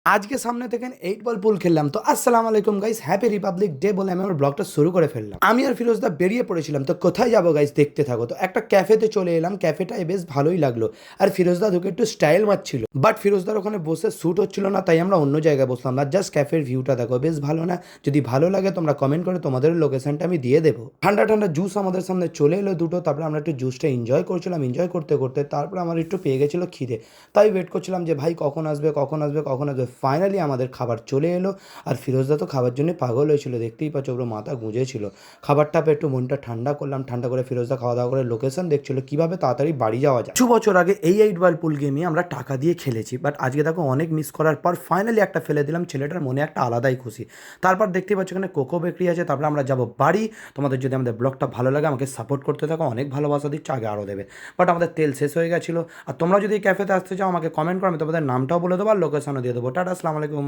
আজকে সামনে থেকে 8 বল পুল খেললাম। তো আসসালামু আলাইকুম গাইস, হ্যাপি রিপাবলিক ডে বলে আমি আমার ব্লগটা শুরু করে ফেললাম। আমি আর ফিরোজদা বেরিয়ে পড়েছিলাম। তো কোথায় যাবো গাইস, দেখতে থাকো। তো একটা ক্যাফেতে চলে এলাম, ক্যাফেটায় বেশ ভালোই লাগলো। আর ফিরোজদা ঢুকে একটু স্টাইল মারছিল, বাট ফিরোজদার ওখানে বসে শ্যুট হচ্ছিল না, তাই আমরা অন্য জায়গায় বসলাম। আর জাস্ট ক্যাফের ভিউটা দেখো, বেশ ভালো না? যদি ভালো লাগে তোমরা কমেন্ট করে, তোমাদের লোকেশনটা আমি দিয়ে দেবো। ঠান্ডা ঠান্ডা জুস আমাদের সামনে চলে এলো দুটো, তারপরে আমরা একটু জুসটা এনজয় করছিলাম। এনজয় করতে করতে তারপরে আমার একটু পেয়ে গেছিলো খিদে, তাই ওয়েট করছিলাম যে ভাই কখন আসবে কখন আসবে কখন আসবে। ফাইনালি আমাদের খাবার চলে এলো। আর ফিরোজদা তো খাবার জন্য পাগল হয়েছিল, দেখতেই পাচ্ছ, পুরো মাথা গুঁজেছিল। খাবারটা পেয়ে একটু মনটা ঠান্ডা করলাম, ঠান্ডা করে ফিরোজদা খাওয়া দাওয়া করে লোকেশন দেখছিল কীভাবে তাড়াতাড়ি বাড়ি যাওয়া যায়। কিছু বছর আগে এই 8 বল পুল গেমে আমরা টাকা দিয়ে খেলেছি, বাট আজকে দেখো অনেক মিস করার পর ফাইনালি একটা ফেলে দিলাম। ছেলেটার মনে একটা আলাদাই খুশি। তারপর দেখতেই পাচ্ছ এখানে কোকো বেকরি আছে, তারপরে আমরা যাবো বাড়ি। তোমাদের যদি আমাদের ব্লগটা ভালো লাগে আমাকে সাপোর্ট করতে থাকো, অনেক ভালোবাসা দিচ্ছ, আগে আরও দেবে। বাট আমাদের তেল শেষ হয়ে গেছিলো। আর তোমরা যদি এই ক্যাফেতে আসতে চাও আমাকে কমেন্ট করো, আমি তোমাদের নামটাও বলে দেবো আর লোকেশনও দিয়ে দেবো। টাটা, আসসালামু আলাইকুম।